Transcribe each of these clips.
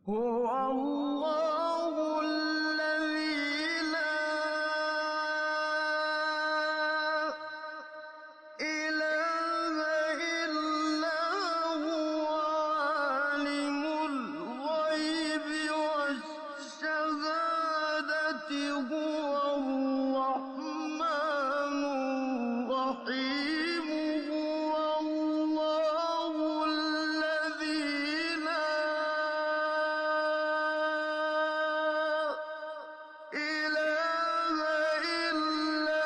هو الله الذي لا إله إلا هو عالم الغيب والشهادة هو الرحمن الرحيم هو الله الذي لا إله إلا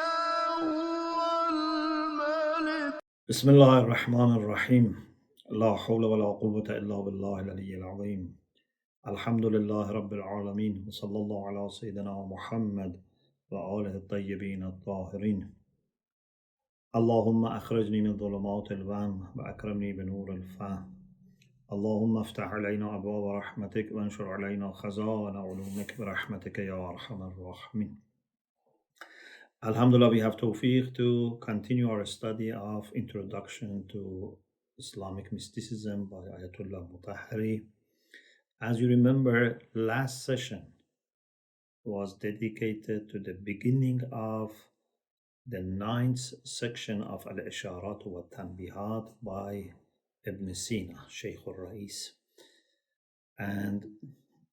هو الملك. بسم الله الرحمن الرحيم. لا حول ولا قوة إلا بالله العلي العظيم. الحمد لله رب العالمين وصلى الله على سيدنا محمد وآله الطيبين الطاهرين. اللهم أخرجني من ظلمات الوهم وأكرمني بنور الفهم. اللهم افتح علينا أبواب رحمتك وانشر علينا خزائن علومك برحمتك يا أرحم الراحمين. Alhamdulillah, we have tawfiq to continue our study of Introduction to Islamic Mysticism by Ayatollah Mutahhari. As you remember, last session was dedicated to the beginning of the 9th section of al-Isharat wa Tanbihat by Ibn Sina, Sheikh al-Rais. And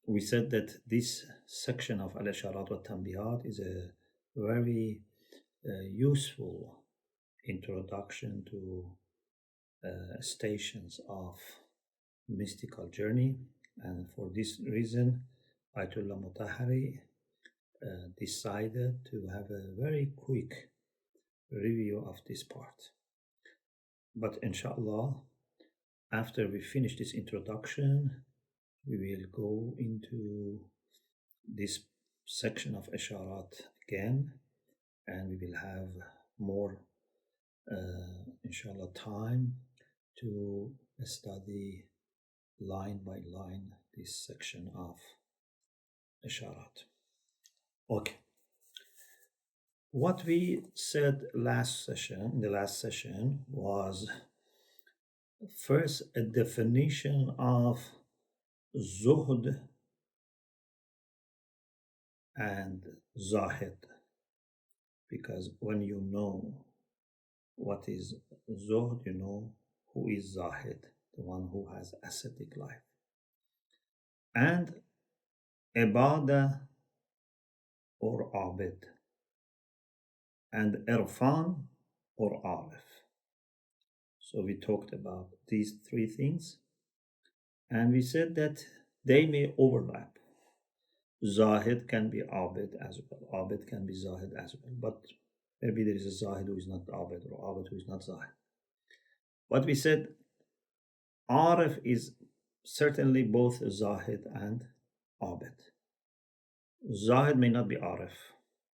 we said that this section of al-Isharat wa Tanbihat is a very useful introduction to stations of mystical journey, and for this reason Ayatollah Mutahhari decided to have a very quick review of this part. But inshallah, after we finish this introduction, we will go into this section of Isharat again, and we will have more inshallah time to study line by line this section of Isharat. Okay. What we said in the last session was first a definition of Zuhd and Zahid, because when you know what is Zuhd, you know who is Zahid, the one who has ascetic life, and Ibadah or Abid, and Irfan or arif. So we talked about these three things, and we said that they may overlap. Zahid can be Abid as well, Abid can be Zahid as well, but maybe there is a Zahid who is not Abid or Abid who is not Zahid. But we said Arif is certainly both Zahid and Abid. Zahid may not be Arif,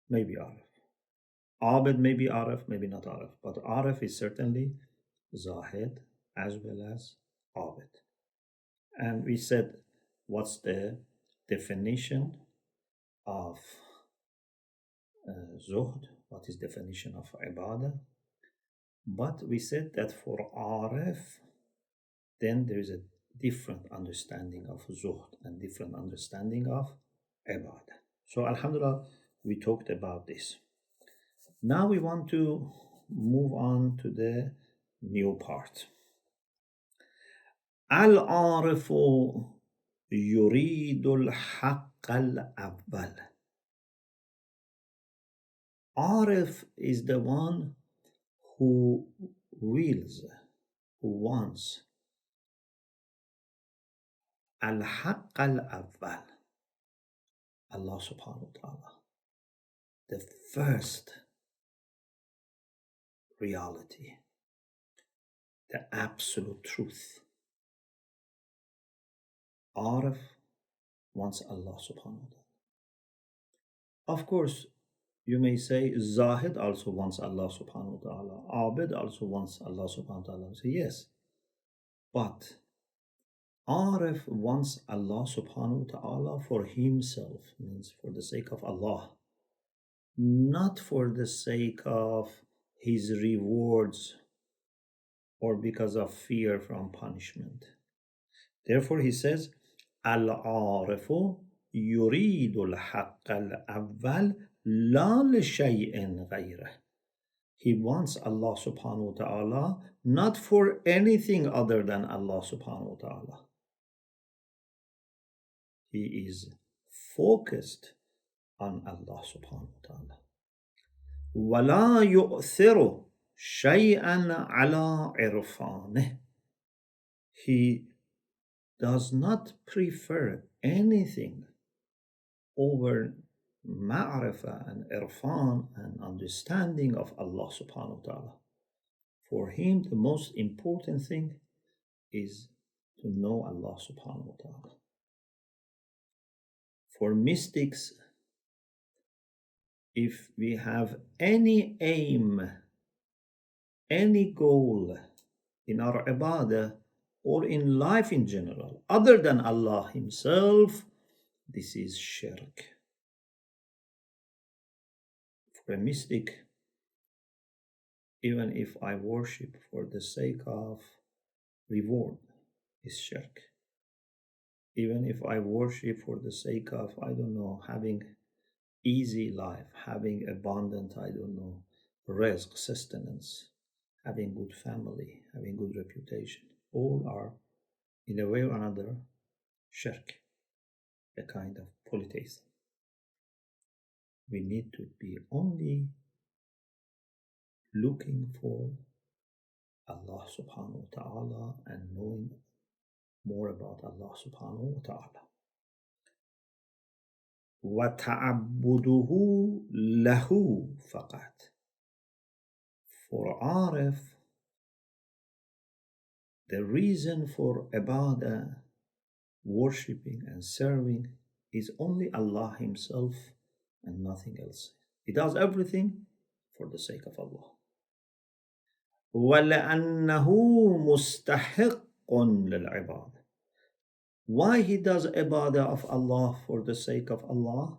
maybe Arif. Abid may be Arif, maybe not Arif, but Arif is certainly Zahid as well as Abid. And we said what's the definition of Zuhd, what is definition of Ibadah. But we said that for Arif, then there is a different understanding of Zuhd and different understanding of Ibadah. So Alhamdulillah, we talked about this. Now we want to move on to the new part. Al-Arifu yuridul haqq al-awwal. Arif is the one who wills, who wants al-haqq al-awwal, Allah subhanahu wa ta'ala, the first reality, the absolute truth. Arif wants Allah subhanahu wa ta'ala. Of course, you may say Zahid also wants Allah subhanahu wa ta'ala, Abid also wants Allah subhanahu wa ta'ala. I say yes, but Arif wants Allah subhanahu wa ta'ala for himself, means for the sake of Allah, not for the sake of his rewards or because of fear from punishment. Therefore he says العارف يريد الحق الأول لا لشيء غيره. He wants Allah subhanahu wa ta'ala not for anything other than Allah subhanahu wa ta'ala. He is focused on Allah subhanahu wa ta'ala. وَلَا يُؤْثِرُ شَيْئًا عَلَىٰ عِرْفَانِهِ. He does not prefer anything over ma'rifah and irfan and understanding of Allah subhanahu wa ta'ala. For him, the most important thing is to know Allah subhanahu wa ta'ala. For mystics, if we have any aim, any goal in our ibadah or in life in general, other than Allah Himself, this is shirk. For a mystic, even if I worship for the sake of reward, is shirk. Even if I worship for the sake of, I don't know, having easy life, having abundant, I don't know, rizq, sustenance, having good family, having good reputation, all are, in a way or another, shirk, a kind of polytheism. We need to be only looking for Allah subhanahu wa ta'ala and knowing more about Allah subhanahu wa ta'ala. وَتَعَبُّدُهُ لَهُ فَقَطْ. For arif, the reason for ibadah, worshipping and serving, is only Allah Himself and nothing else. He does everything for the sake of Allah. وَلَأَنَّهُ مُسْتَحِقٌّ لِلْعِبَادَةِ. Why he does ibadah of Allah for the sake of Allah?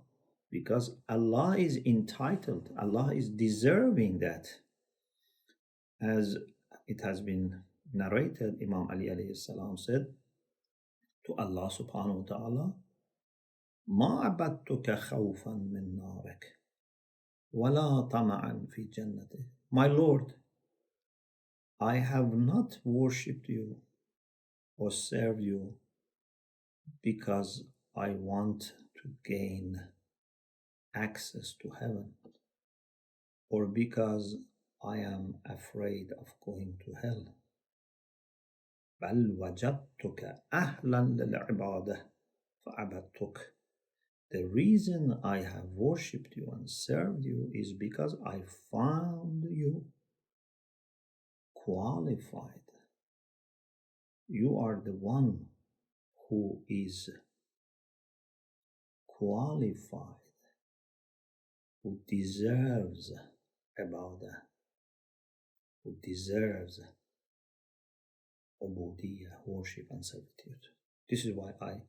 Because Allah is entitled, Allah is deserving that. As it has been narrated, Imam Ali alayhi salam said to Allah subhanahu wa ta'ala, مَا عَبَدْتُكَ خَوْفًا مِنْ نَارِكَ وَلَا طَمَعًا فِي جَنَّتِكَ. My Lord, I have not worshipped you or served you because I want to gain access to heaven or because I am afraid of going to hell. بَلْ وَجَدْتُكَ أَهْلًا لِلْعِبَادَةِ فَعَبَدْتُكَ. The reason I have worshipped you and served you is because I found you qualified. You are the one who is qualified, who deserves ibadah, who deserves ubudiyah, worship and servitude. This is why I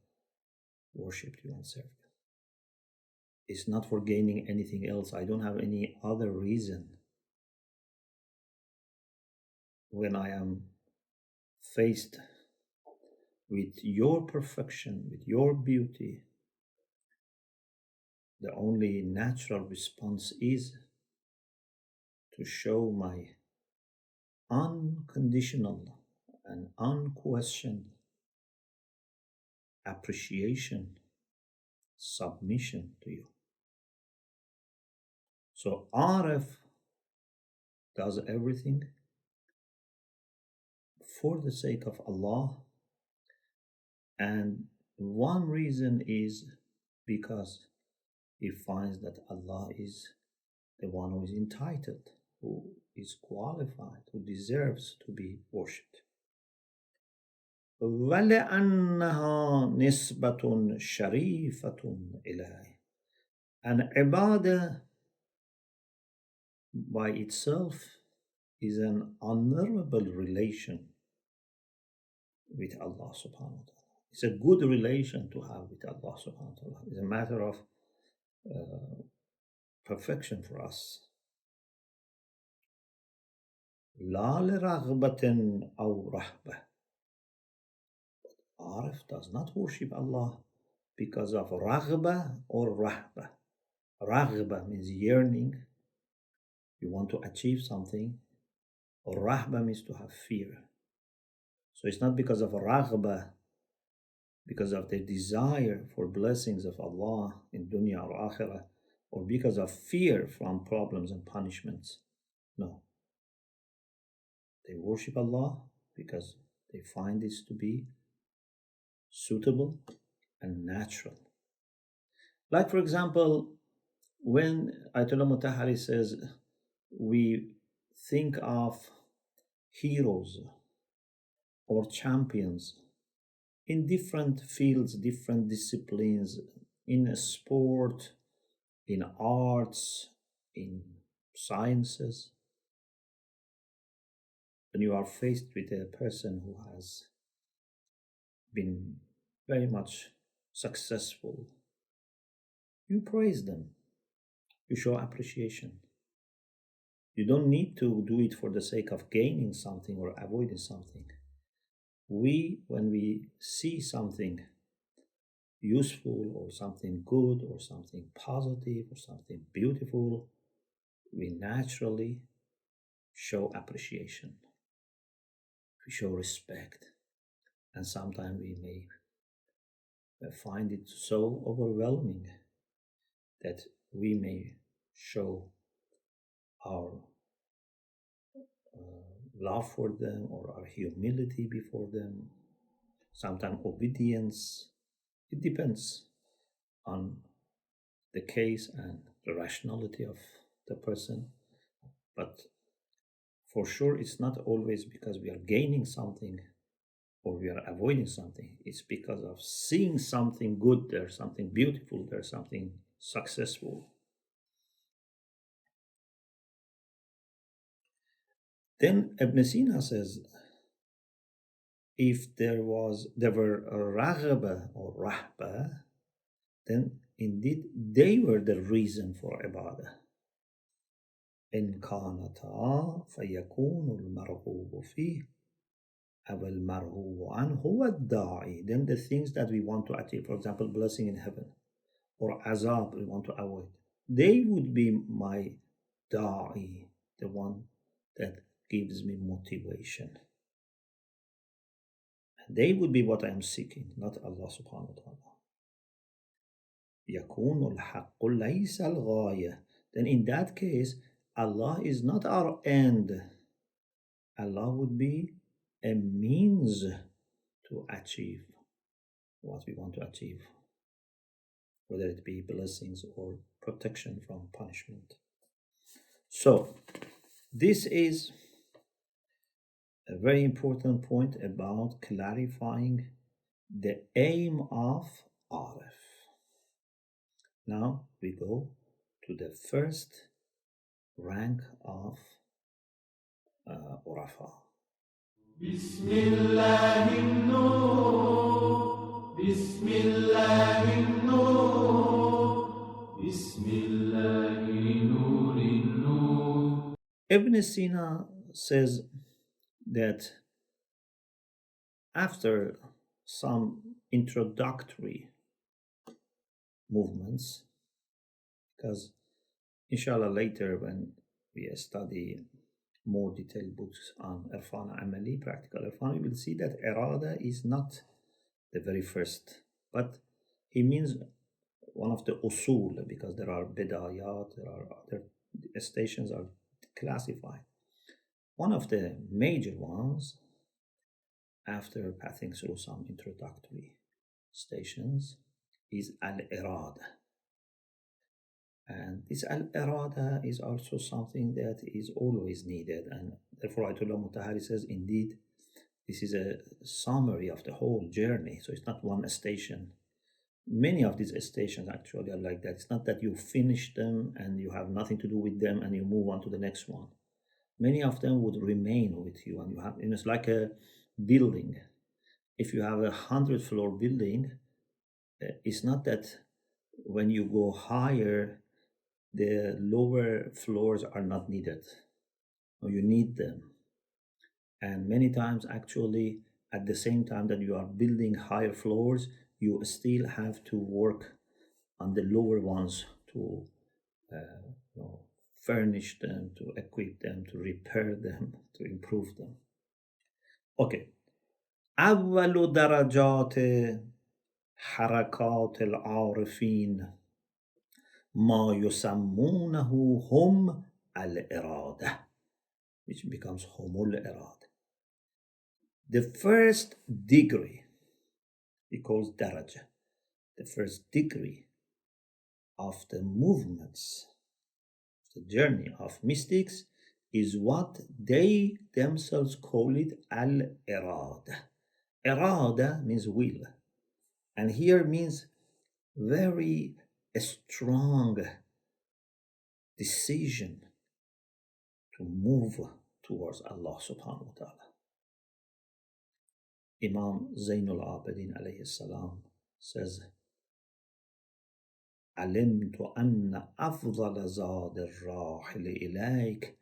worshipped you and served you. It's not for gaining anything else. I don't have any other reason. When I am faced with your perfection, with your beauty, the only natural response is to show my unconditional and unquestioned appreciation, submission to you. So Arif does everything for the sake of Allah, and one reason is because he finds that Allah is the one who is entitled, who is qualified, who deserves to be worshipped. وَلَأَنَّهَا نِسْبَةٌ شَرِيفَةٌ إِلَيْهِ. And ibadah by itself is an honorable relation with Allah subhanahu wa ta'ala. It's a good relation to have with Allah subhanahu wa ta'ala. It's a matter of perfection for us. لا لرغبة أو رهبة. Arif does not worship Allah because of raghba or rahba. Raghba means yearning, you want to achieve something, or rahba means to have fear. So it's not because of raghba, because of the desire for blessings of Allah in dunya or akhirah, or because of fear from problems and punishments. No. They worship Allah because they find this to be suitable and natural. Like, for example, when Ayatollah Mutahhari says we think of heroes or champions in different fields, different disciplines, in sport, in arts, in sciences, when you are faced with a person who has been very much successful, you praise them, you show appreciation. You don't need to do it for the sake of gaining something or avoiding something. When we see something useful or something good or something positive or something beautiful, we naturally show appreciation. We show respect. And sometimes we may find it so overwhelming that we may show our love for them or our humility before them, sometimes obedience. It depends on the case and the rationality of the person, but for sure it's not always because we are gaining something or we are avoiding something. It's because of seeing something good there, something beautiful there, something successful. Then Ibn Sina says, if there were a raghba or rahba, then indeed they were the reason for ibadah. إن كانتا فيكون المرغوب فيه أو المرغوب عنه هو الداعي. Then the things that we want to achieve, for example, blessing in heaven or azab we want to avoid, they would be my da'i, the one that gives me motivation. And they would be what I am seeking, not Allah subhanahu wa ta'ala. يكون الحق ليس الغاية. Then in that case, Allah is not our end. Allah would be a means to achieve what we want to achieve, whether it be blessings or protection from punishment. So, this is a very important point about clarifying the aim of arif. Now we go to the first rank of Urafa. Bismillahir Nur, Bismillahir Nur, Bismillahir Nur. Ibn Sina says that after some introductory movements, because inshallah later when we study more detailed books on Irfan Amali, practical Irfan, we will see that Arada is not the very first, but he means one of the usul, because there are bidayat, there are other stations are classified. One of the major ones, after passing through some introductory stations, is al-Iraadah. And this al-Iraadah is also something that is always needed, and therefore Ayatollah Mutahhari says, indeed, this is a summary of the whole journey, so it's not one station. Many of these stations actually are like that. It's not that you finish them and you have nothing to do with them and you move on to the next one. Many of them would remain with you, and you have, it's like a building. If you have 100-floor building, it's not that when you go higher, the lower floors are not needed, or you need them. And many times, actually, at the same time that you are building higher floors, you still have to work on the lower ones to furnish them, to equip them, to repair them, to improve them. Okay. أول درجات حركات العارفين ما يسمونه هم al-Iraadah, which becomes هم al-Iraadah. The first degree, he calls daraja, the first degree of the movements, the journey of mystics, is what they themselves call it al-Iraadah. Arada means will, and here means very strong decision to move towards Allah subhanahu wa ta'ala. Imam Zainul Abidin alayhi salam says, علمت أن أفضل زاد الراحل إليك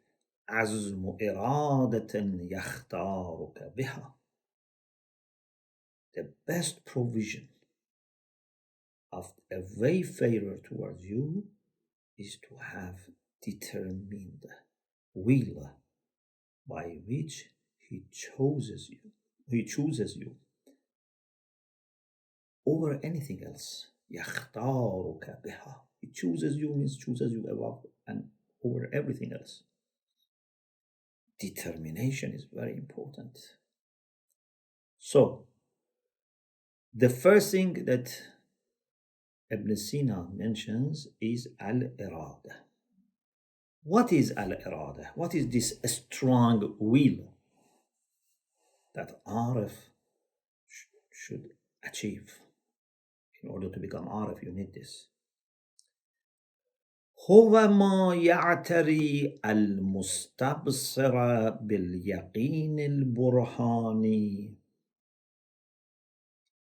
عزم إرادة يختارك بها. The best provision of a wayfarer towards you is to have determined will by which he chooses you over anything else. يختارك بها. He chooses you means chooses you above and over everything else. Determination is very important. So, the first thing that Ibn Sina mentions is al-Iraadah. What is al-Iraadah? What is this strong will that arif should achieve? In order to become arif, you need this. هو ما يعتري المستبصر باليقين البرهاني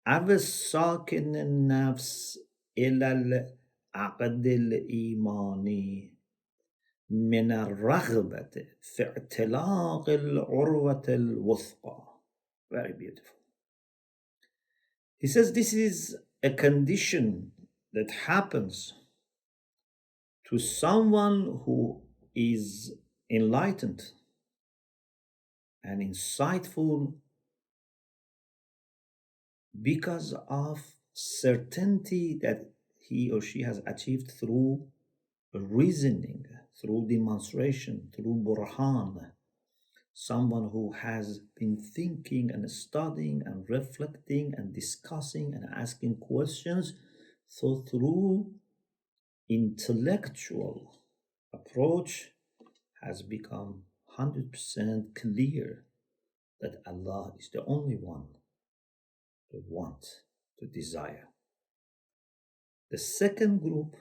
أو الساكن النفس إلى العقد الإيماني من الرغبة في اعتلاق العروة الوثقى. Very beautiful. He says this is a condition that happens to someone who is enlightened and insightful because of certainty that he or she has achieved through reasoning, through demonstration, through burhan. Someone who has been thinking and studying and reflecting and discussing and asking questions. So through intellectual approach has become 100% clear that Allah is the only one to want, to desire. The second group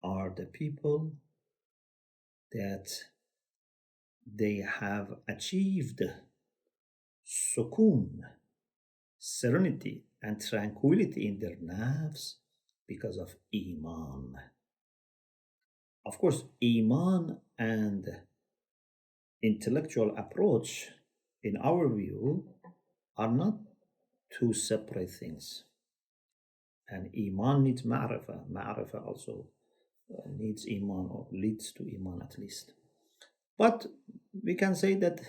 are the people that they have achieved sukoon, serenity and tranquility in their nafs because of iman. Of course, iman and intellectual approach, in our view, are not two separate things. And iman needs ma'rifah. Ma'rifah also needs iman, or leads to iman at least. But we can say that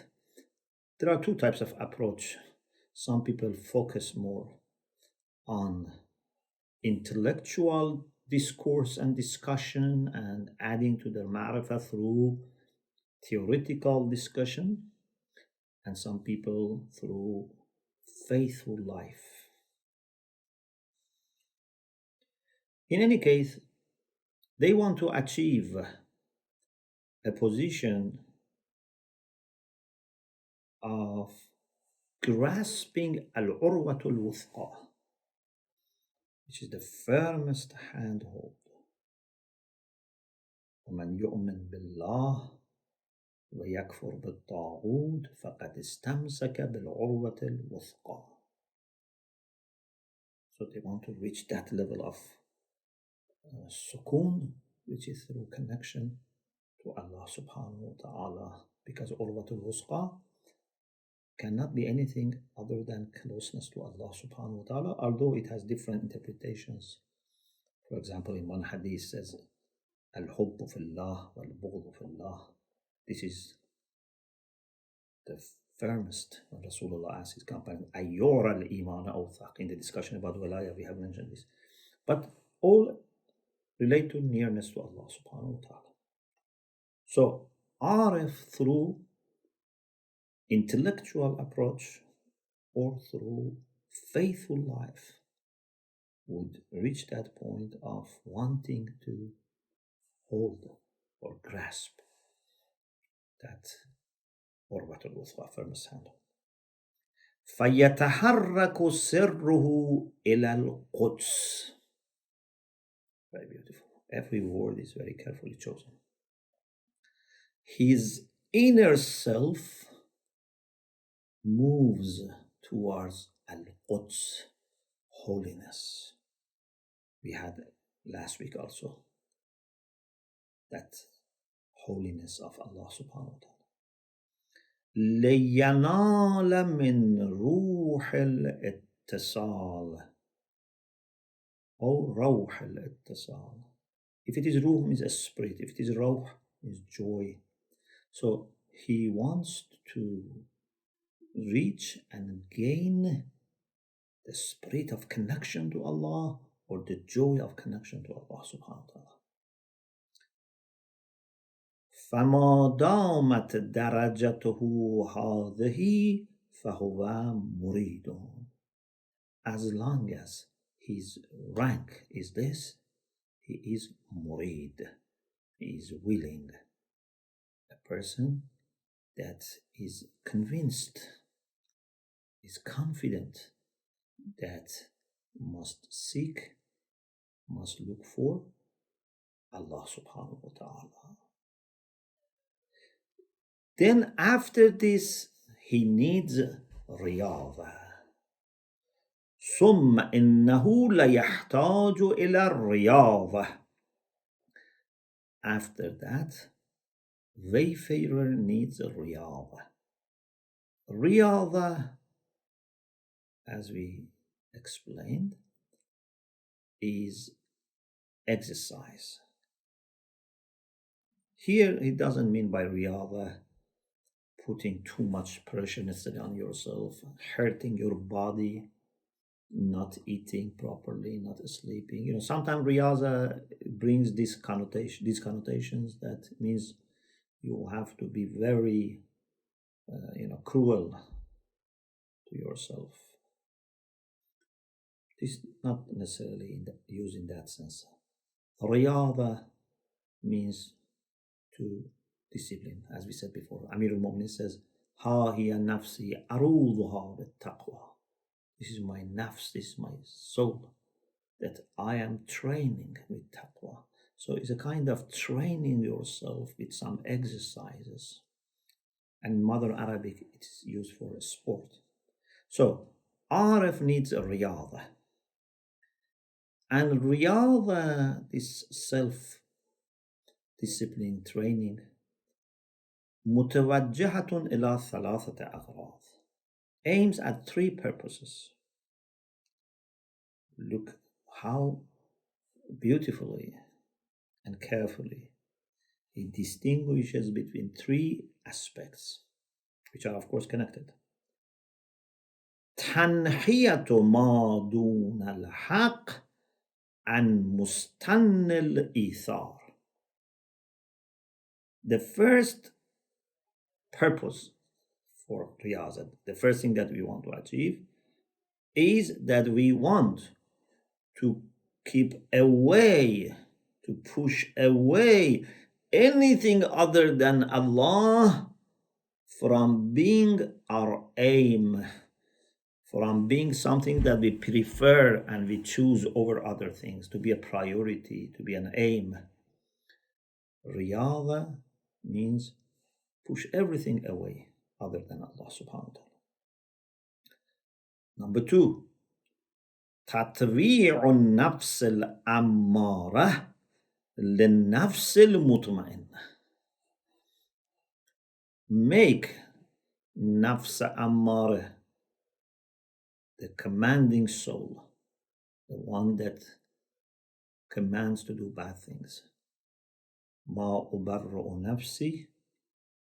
there are two types of approach. Some people focus more on intellectual discourse and discussion and adding to their ma'rifah through theoretical discussion, and some people through faithful life. In any case, they want to achieve a position of grasping al-urwatul wuthqa, which is the firmest handhold. وَمَنْ يُؤْمِنْ بِاللَّهِ وَيَكْفُرْ بِالطَّاغُوتِ فَقَدْ اسْتَمْسَكَ بِالْعُرْوَةِ الْوُثْقَى. So they want to reach that level of sukoon, which is through connection to Allah subhanahu wa ta'ala, because urwatul wuthqa cannot be anything other than closeness to Allah subhanahu wa ta'ala, although it has different interpretations. For example, in one hadith says, al-hubbu fillah wal-bughdu fillah. This is the firmest. When Rasulullah asked his companion, ayyura al-iman awthaq, in the discussion about wilayah, we have mentioned this. But all relate to nearness to Allah subhanahu wa ta'ala. So, arif through intellectual approach or through faithful life would reach that point of wanting to hold or grasp that urwat al-wuthqa, firmest handle. فَيَتَحَرَّكُ سِرُّهُ إِلَى الْقُدْسِ. Very beautiful. Every word is very carefully chosen. His inner self moves towards al-Quds, holiness. We had last week also that holiness of Allah subhanahu wa ta'ala. لِيَنَالَ مِنْ رُوحِ الْإِتِّصَالِ or روح الإتصال. If it is ruh, means a spirit. If it is روح, means joy. So he wants to reach and gain the spirit of connection to Allah or the joy of connection to Allah subhanahu wa ta'ala. فَمَا دَامَتْ دَرَجَتُهُ هَذِهِ فَهُوَ مُرِيدٌ. As long as his rank is this, he is murid, he is willing. A person that is convinced, is confident that must seek, must look for Allah subhanahu wa ta'ala. Then after this, he needs riyaadah. ثم إنه ليحتاج إلى الرياضة. After that, wayfarer needs a riyaadah. Riyaadah, as we explained, is exercise. Here, he doesn't mean by riyaadah putting too much pressure necessarily on yourself, hurting your body, not eating properly, not sleeping. Sometimes riyaadah brings these connotations that means you have to be very, cruel to yourself. This is not necessarily used in that sense. Riyaadah means to discipline, as we said before. Amir al-Mu'minin says, "Ha hiya nafsi aruduha bit-taqwa." This is my nafs, this is my soul that I am training with taqwa. So it's a kind of training yourself with some exercises. And modern Arabic, it is used for a sport. So arif needs a riyaadah. And riyaadah, this self-discipline training, متوجهة إلى ثلاثة أغراض, aims at three purposes. Look how beautifully and carefully he distinguishes between three aspects, which are of course connected. تنحية ما دون الحق عن مستن الإيثار. The first purpose for riyaadah, the first thing that we want to achieve, is that we want to keep away, to push away anything other than Allah from being our aim, from being something that we prefer and we choose over other things, to be a priority, to be an aim. Riyaadah means push everything away other than Allah subhanahu wa ta'ala. Number two, تطويع النفس الأمارة للنفس المطمئنة. Make nafs ammara, the commanding soul, the one that commands to do bad things. Ma ubarru nafsi,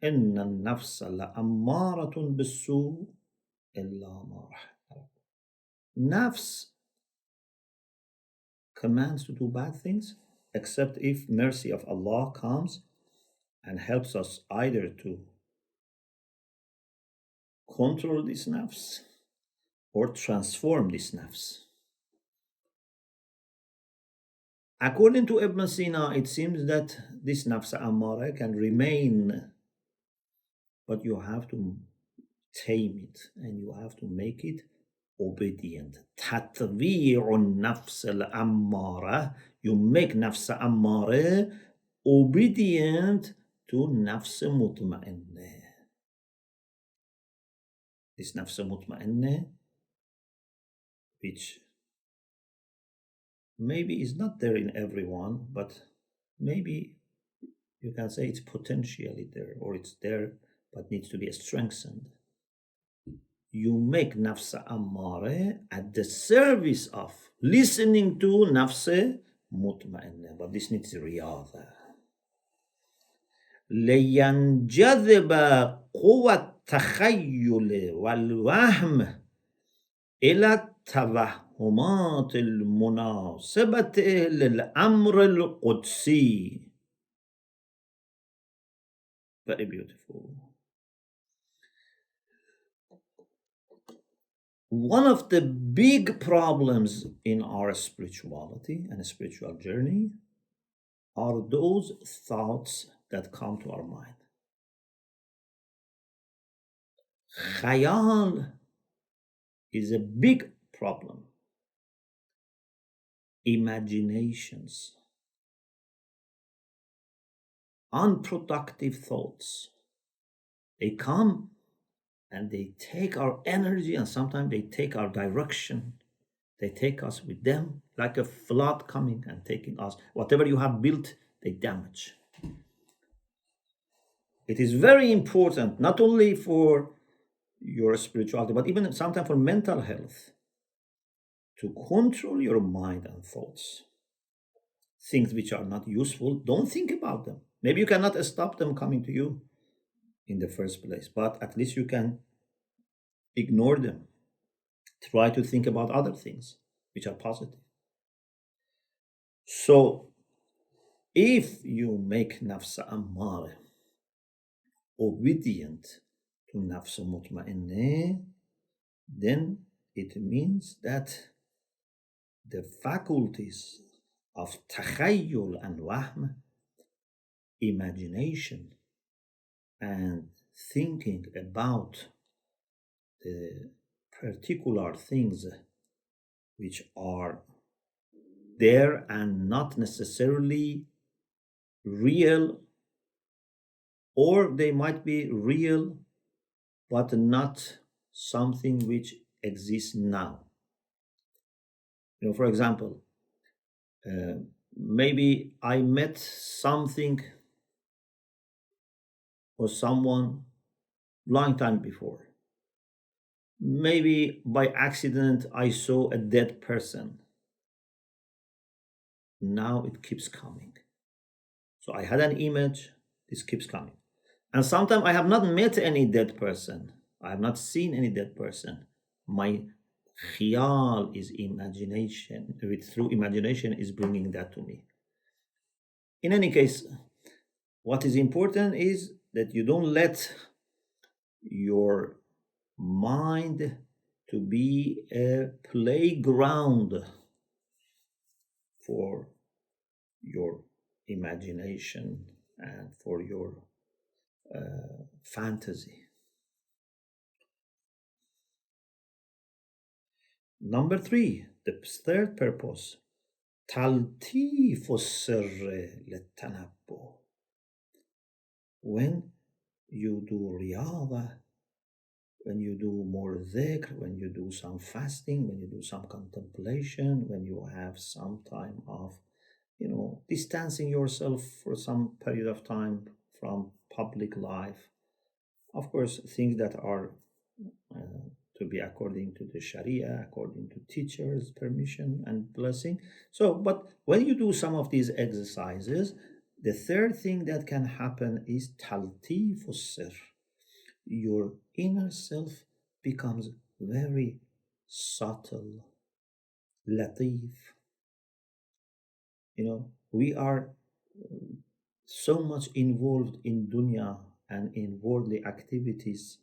inna nafsa la ammaratun bisu illa ma rahim. Nafs commands to do bad things, except if mercy of Allah comes and helps us either to control this nafs or transform this nafs. According to Ibn Sina, it seems that this nafs ammara can remain, but you have to tame it and you have to make it obedient. Tatwi'un nafs al-ammara, you make nafs ammara obedient to nafs mutma'inna. This nafs mutma'inna, which maybe is not there in everyone, but maybe you can say it's potentially there, or it's there but needs to be strengthened. You make nafs ammara at the service of listening to nafs mutma'inna, but this needs riyaadah. لينجذب قوة التخيل والوهم إلى التوهمات المناسبة للأمر القدسي. Very beautiful. One of the big problems in our spirituality and spiritual journey are those thoughts that come to our mind. Khayal is a big problem. Imaginations, unproductive thoughts, they come and they take our energy, and sometimes they take our direction. They take us with them like a flood coming and taking us. Whatever you have built, they damage. It is very important, not only for your spirituality, but even sometimes for mental health, to control your mind and thoughts. Things which are not useful, don't think about them. Maybe you cannot stop them coming to you in the first place, but at least you can ignore them. Try to think about other things which are positive. So, if you make nafs ammara obedient to nafs mutma'inna, then it means that the faculties of takhayyul and wahm, imagination and thinking about the particular things which are there and not necessarily real, or they might be real but not something which exists now. For example, maybe I met something or someone long time before. Maybe by accident I saw a dead person. Now it keeps coming. So I had an image, this keeps coming. And sometimes I have not met any dead person. I have not seen any dead person. My khiyal is imagination. Through imagination is bringing that to me. In any case, what is important is that you don't let your mind to be a playground for your imagination and for your fantasy. Number 3, the third purpose, taltifu sirri litanabbu. When you do riyaadah, when you do more dhikr, when you do some fasting, when you do some contemplation, when you have some time of, distancing yourself for some period of time from public life, Of course, things that are to be according to the Sharia, according to teachers' permission and blessing. So, but when you do some of these exercises, the third thing that can happen is taltif sir. Your inner self becomes very subtle, latif. You know, we are so much involved in dunya and in worldly activities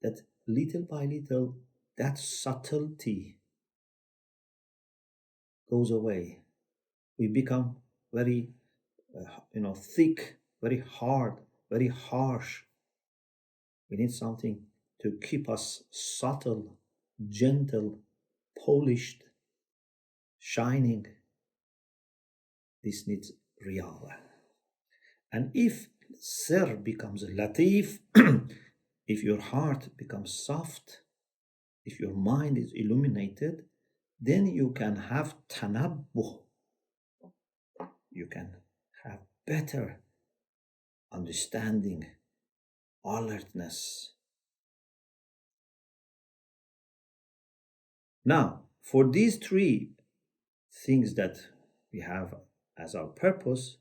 that little by little that subtlety goes away. We become very thick, very hard, very harsh. We need something to keep us subtle, gentle, polished, shining. This needs riyaadah. And if sir becomes latif, if your heart becomes soft, if your mind is illuminated, then you can have tanabbuh. You can have better understanding, alertness. Now, for these three things that we have as our purpose,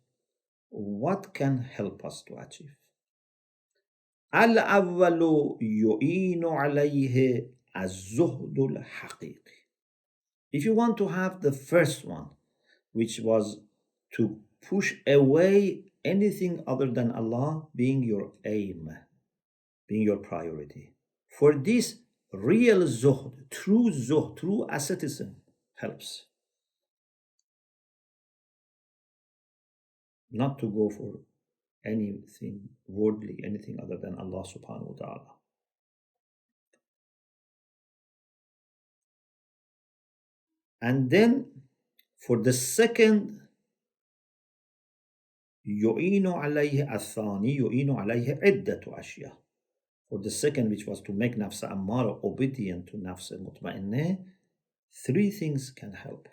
what can help us to achieve? الأول يعين عليه الزهد الحقيقي. If you want to have the first one, which was to push away anything other than Allah being your aim, being your priority. For this, real zuhd, true asceticism helps. Not to go for anything worldly, anything other than Allah subhanahu wa ta'ala. And then for the second, يعين عليه الثاني يعين عليه عدة أشياء. For the second, which was to make nafs ammara obedient to nafs mutma'innah, three things can help.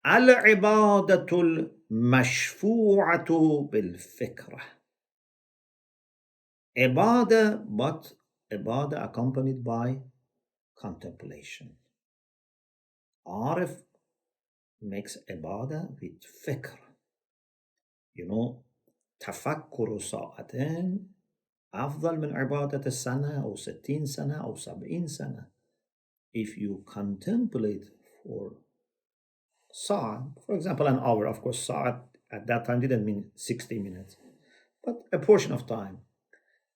العبادة المشفوعة بالفكرة. Ibadah, but ibadah accompanied by contemplation. Arif makes ibadah with fikr. You know, تفكر ساعتين أفضل من عبادة سنة أو 60 سنة أو 70 سنة. If you contemplate for sa'a, for example, an hour, of course, sa'a at that time didn't mean 60 minutes, but a portion of time.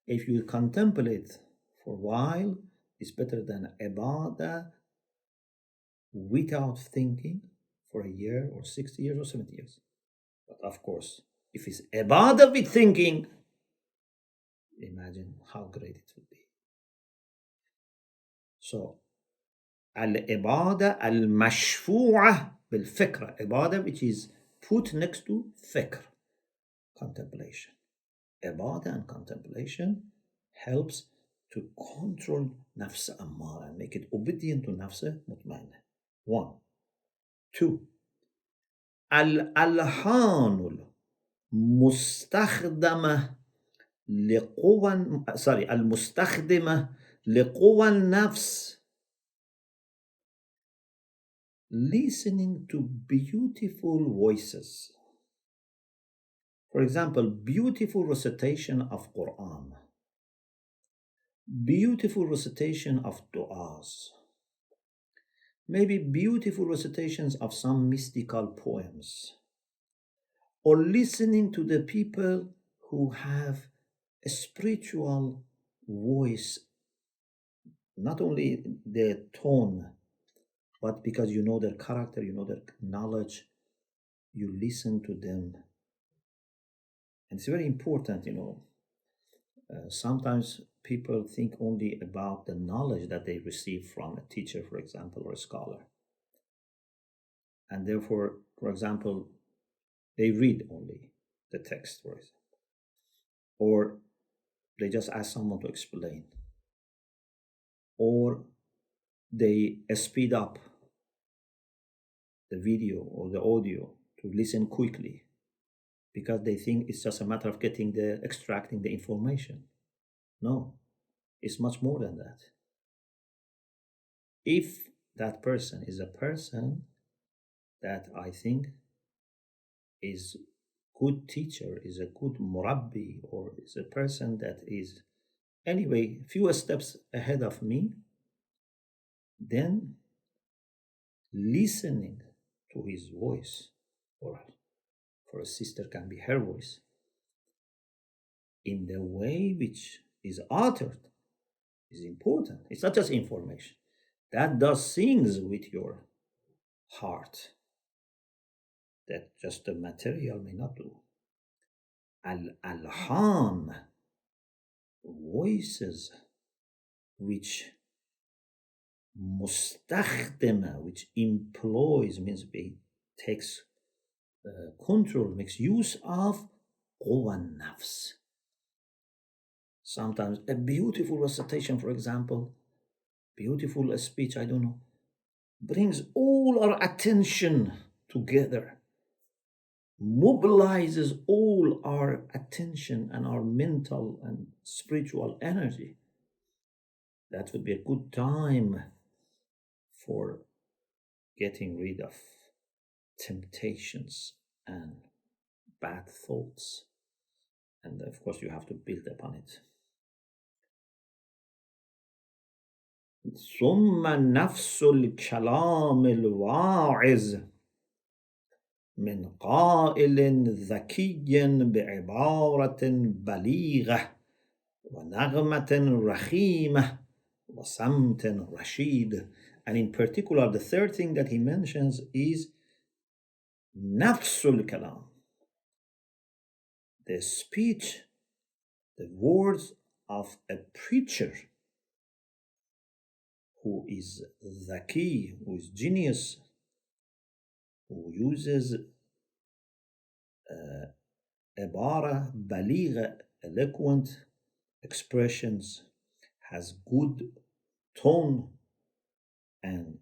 If you contemplate for a while, it's better than ibadah without thinking for a year or 60 years or 70 years. But of course, if it's ibadah with thinking, imagine how great it would be. So, al-ibadah al-mashfu'ah bil-fikr, ibadah which is put next to fikr, contemplation. Ibadah and contemplation helps to control nafs ammara and make it obedient to nafs mutma'innah. 1. 2. Al-alhanul mustakhdama liquwan, al-mustakhdima liquwan nafs. Listening to beautiful voices. For example, beautiful recitation of Quran, beautiful recitation of du'as, maybe beautiful recitations of some mystical poems, or listening to the people who have a spiritual voice, not only their tone, but because you know their character, you know their knowledge, you listen to them. And it's very important, sometimes people think only about the knowledge that they receive from a teacher, for example, or a scholar. And therefore, for example, they read only the text, for example. Or they just ask someone to explain. Or they speed up the video or the audio to listen quickly. because they think it's just a matter of extracting the information. No, it's much more than that. If that person is a person that I think is good teacher, is a good murabbi, or is a person that is anyway few steps ahead of me, then listening to his voice, or for a sister can be her voice, in the way which is uttered is important. It's not just information. That does things with your heart that just the material may not do. Al-alhan, voices which mustakhdima, which employs, means takes control, makes use of quwan nafs. Sometimes a beautiful recitation, for example, beautiful speech, I don't know, brings all our attention together, mobilizes all our attention and our mental and spiritual energy. That would be a good time for getting rid of temptations and bad thoughts. And of course, you have to build upon it. ثم نفس الكلام الواعظ من قائل ذكي بعبارة بليغة ونغمة رخيمة وصمت رشيد. And in particular, the third thing that he mentions is نفس الكلام, the speech, the words of a preacher who is dhaki, who is genius, who uses ibara, baligha, eloquent expressions, has good tone and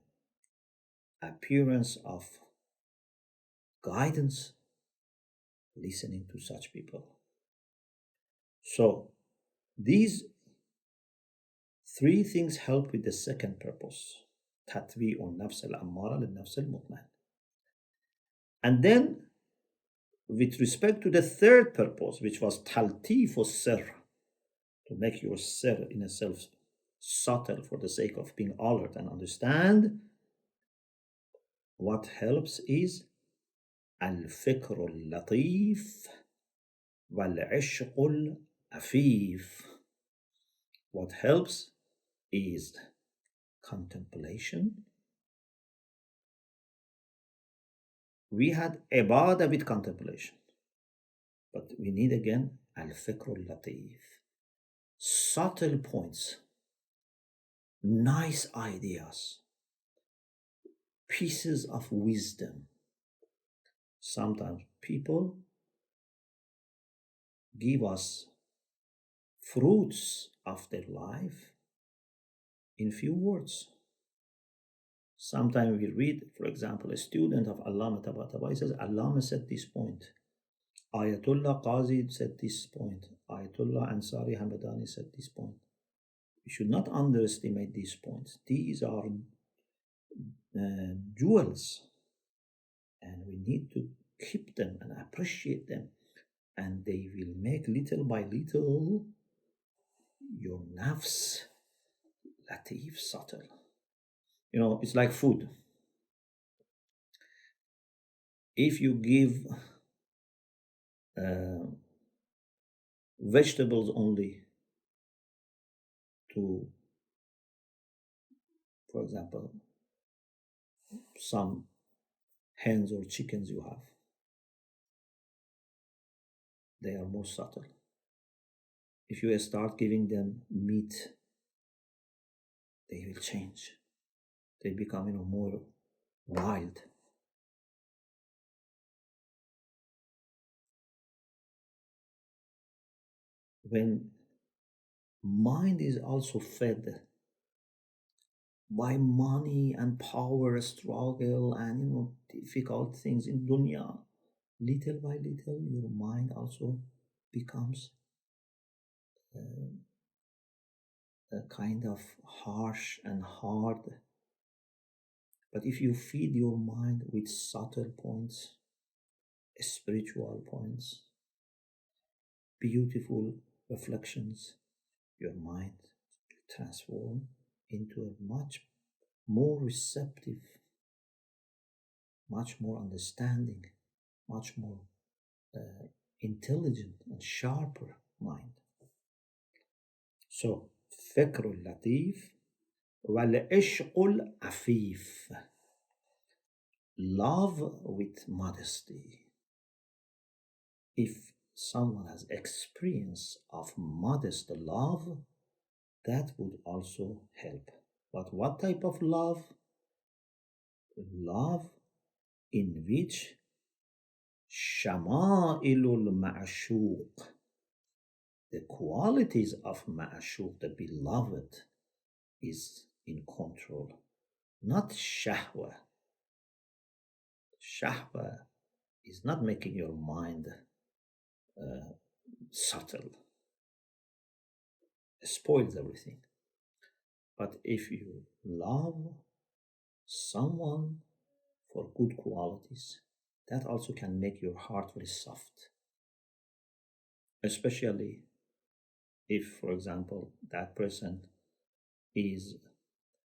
appearance of guidance, listening to such people. So these three things help with the second purpose, tatbi'un nafs al-ammara lil-nafs al-mutmain. And then, with respect to the third purpose, which was taltif sir, to make your sir in itself subtle for the sake of being alert and understand, what helps is al-fikr al-latif wal-ishq al-afif. What helps is contemplation. We had ibadah with contemplation, but we need again al-fikr al-latif, subtle points, nice ideas, pieces of wisdom. Sometimes people give us fruits of their life in few words. Sometimes we read, for example, a student of Allama Tabatabai says, Allama said this point. Ayatollah Qazi said this point. Ayatollah Ansari Hamadani said this point. We should not underestimate these points. These are jewels, and we need to keep them and appreciate them, and they will make little by little your nafs latif, subtle. You know, it's like food. If you give vegetables only to, for example, some hens or chickens you have, they are more subtle. If you start giving them meat, they will change. They become, more wild. When mind is also fed by money and power struggle and difficult things in dunya, little by little, your mind also becomes a kind of harsh and hard. But if you feed your mind with subtle points, spiritual points, beautiful reflections, your mind will transform into a much more receptive, much more understanding, much more intelligent and sharper mind. So, فكر اللطيف والعشق العفيف. Love with modesty. If someone has experience of modest love, that would also help. But what type of love? Love in which Shama'ilul Ma'ashuq, the qualities of Ma'ashuq, the beloved, is in control, not Shahwa. Shahwa is not making your mind subtle. It spoils everything. But if you love someone for good qualities, that also can make your heart very soft. Especially if, for example, that person is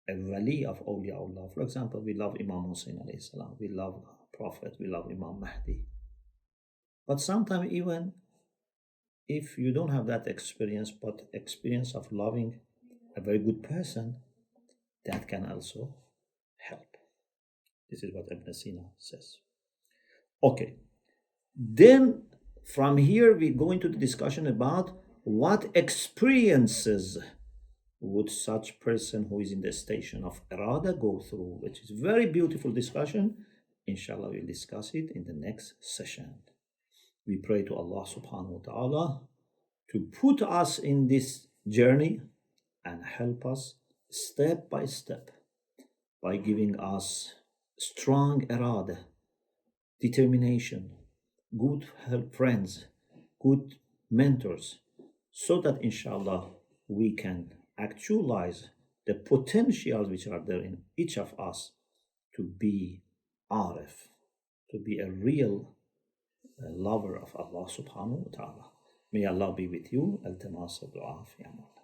a wali of awliyaullah. For example, we love Imam Hussein alayhi salam, we love Prophet, we love Imam Mahdi. But sometimes even if you don't have that experience, but experience of loving a very good person, that can also help. This is what Ibn Sina says. Okay. Then from here we go into the discussion about what experiences would such person who is in the station of Arada go through, which is a very beautiful discussion. Inshallah, we'll discuss it in the next session. We pray to Allah subhanahu wa ta'ala to put us in this journey and help us step by step by giving us strong Arada, determination, good friends, good mentors, so that inshallah we can actualize the potentials which are there in each of us to be arif, to be a real lover of Allah subhanahu wa ta'ala. May Allah be with you. Al-Tamas al-Du'a fi amal.